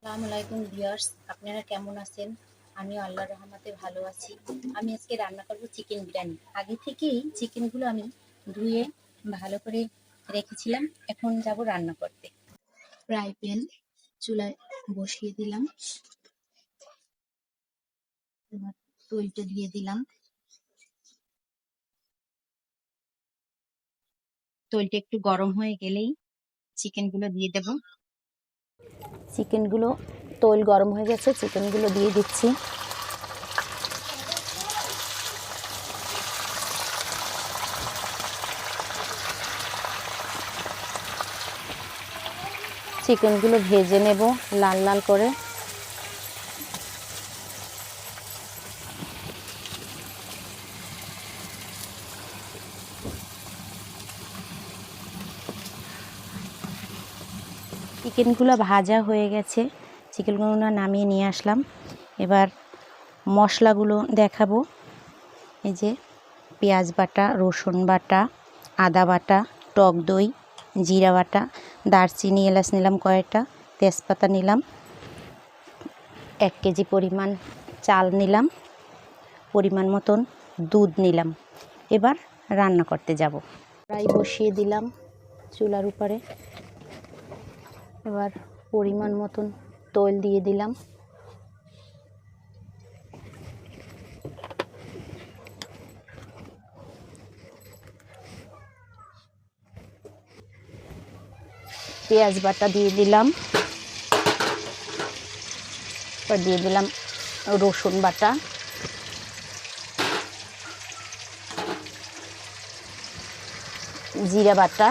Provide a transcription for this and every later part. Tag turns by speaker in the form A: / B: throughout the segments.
A: আসসালামু আলাইকুম ভিউয়ার্স, আপনারা কেমন আছেন? আমিও আল্লাহর রহমতে ভালো আছি। আমি আজকে রান্না করব চিকেন বিরিয়ানি। আগে থেকেই চিকেনগুলো আমি ধুয়ে ভালো করে রেখেছিলাম। এখন যাব রান্না করতে। ফ্রাই প্যান চুলায় বসিয়ে দিলাম। এবার তেলটা দিয়ে দিলাম। তেলটা একটু গরম হয়ে গেলেই চিকেনগুলো দিয়ে দেব। চিকেনগুলো তেল গরম হয়ে গেছে, চিকেনগুলো দিয়ে দিচ্ছি। চিকেনগুলো ভেজে নেব লাল লাল করে। চিকেনগুলো ভাজা হয়ে গেছে, চিকেনগুলো নামিয়ে নিয়ে আসলাম। এবার মশলাগুলো দেখাবো। এই যে পেঁয়াজ বাটা, রসুন বাটা, আদা বাটা, টক দই, জিরা বাটা, দারচিনি, এলাচ নিলাম কয়েকটা, তেজপাতা নিলাম, 1 কেজি পরিমাণ চাল নিলাম, পরিমাণ মতন দুধ নিলাম। এবার রান্না করতে যাব। কড়াই বসিয়ে দিলাম চুলার উপরে। এবার পরিমাণ মতন তেল দিয়ে দিলাম। পেঁয়াজ বাটা দিয়ে দিলাম। এবার দিয়ে দিলাম রসুন বাটা, জিরা বাটা,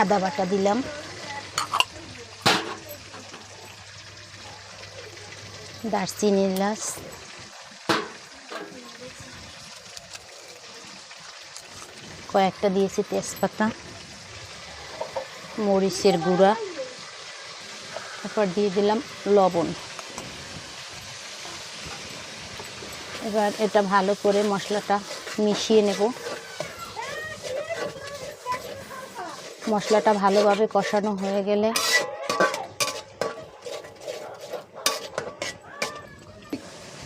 A: আদা বাটা দিলাম, দারচিনি, এলাচ, কয়েকটা দিয়েছি তেজপাতা, মরিচের গুঁড়া। তারপর দিয়ে দিলাম লবণ। এবার এটা ভালো করে মশলাটা মিশিয়ে নেব। মশলাটা ভালোভাবে কষানো হয়ে গেলে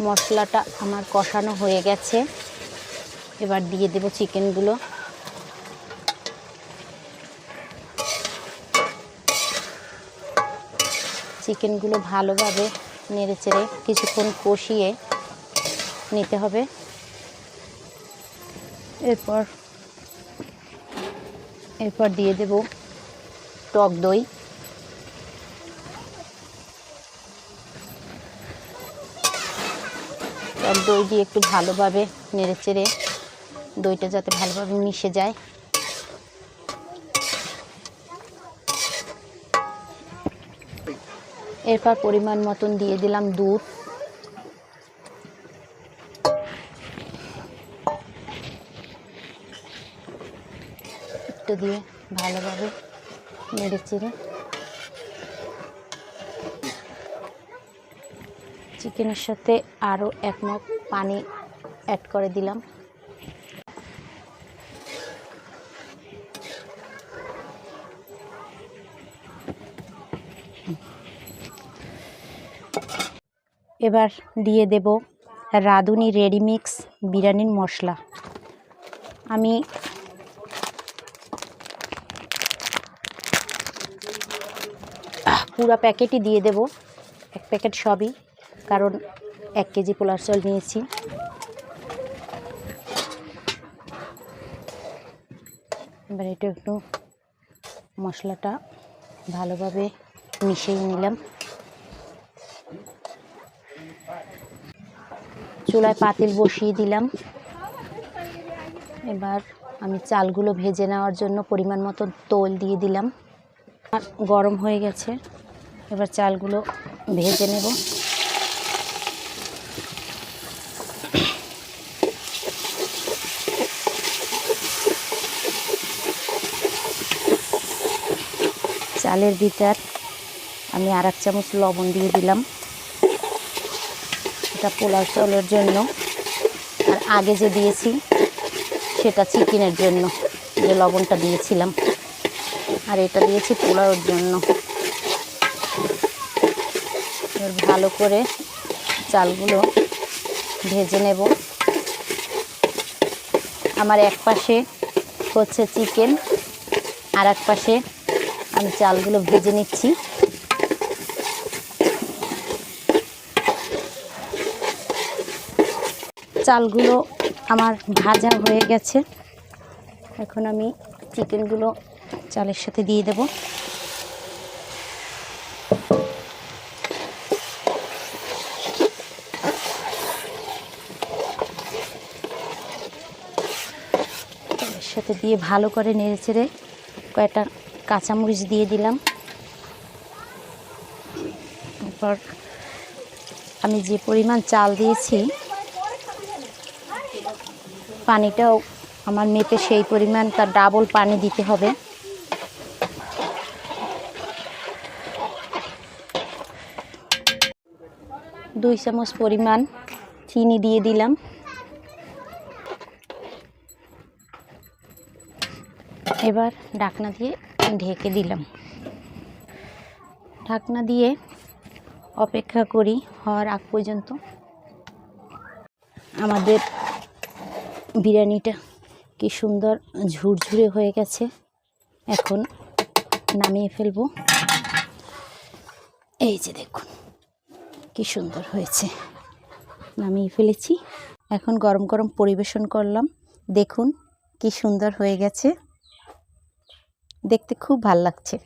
A: মশলাটা আমার কষানো হয়ে গেছে। এবার দিয়ে দেব চিকেনগুলো। চিকেনগুলো ভালোভাবে নেড়েচেড়ে কিছুক্ষণ কষিয়ে নিতে হবে। এরপর দিয়ে দেব টক দই। টক দই দিয়ে একটু ভালোভাবে নেড়েচেড়ে দইটা যাতে ভালোভাবে মিশে যায়। এরপর পরিমাণ মতন দিয়ে দিলাম দুধ। একটু দিয়ে ভালোভাবে নেড়েচেড়ে চিকেনের সাথে আরও 1 মগ পানি অ্যাড করে দিলাম। এবার দিয়ে দেব রাঁধুনি রেডিমিক্স বিরিয়ানির মশলা। আমি পুরো প্যাকেটই দিয়ে দেব, 1 প্যাকেট সবই, কারণ 1 কেজি পোলার চাল নিয়েছি। এবার এটা একটু মশলাটা ভালোভাবে মিশিয়ে নিলাম। চুলায় পাতিল বসিয়ে দিলাম। এবার আমি চালগুলো ভেজে নেওয়ার জন্য পরিমাণ মতো তেল দিয়ে দিলাম। গরম হয়ে গেছে, এবার চালগুলো ভেজে নেব। চালের ভিতর আমি আর 1 চামচ লবণ দিয়ে দিলাম। এটা পোলাও চালের জন্য, আর আগে যে দিয়েছি সেটা চিকেনের জন্য, যে লবণটা দিয়েছিলাম। আর এটা দিয়েছি পোলাওর জন্য। এবার ভালো করে চালগুলো ভেজে নেব। আমার এক পাশে হচ্ছে চিকেন, আর এক পাশে আমি চালগুলো ভেজে নিচ্ছি। চালগুলো আমার ভাজা হয়ে গেছে। এখন আমি চিকেনগুলো চালের সাথে দিয়ে দেব। চালের সাথে দিয়ে ভালো করে নেড়েচেড়ে কয়েকটা কাঁচামরিচ দিয়ে দিলাম। এরপর আমি যে পরিমাণ চাল দিয়েছি পানিটাও আমার মেপে সেই পরিমাণ তার ডাবল পানি দিতে হবে। দুই চামচ পরিমাণ চিনি দিয়ে দিলাম। এবার ঢাকনা দিয়ে ঢেকে দিলাম। ঢাকনা দিয়ে অপেক্ষা করি হওয়ার আগ পর্যন্ত। আমাদের বিরিয়ানিটা কি সুন্দর ঝুরঝুরে হয়ে গেছে। এখন নামিয়ে ফেলবো। এই যে দেখুন কি সুন্দর হয়েছে, নামিয়ে ফেলেছি। এখন গরম গরম পরিবেশন করলাম। দেখুন কি সুন্দর হয়ে গেছে, দেখতে খুব ভালো লাগছে।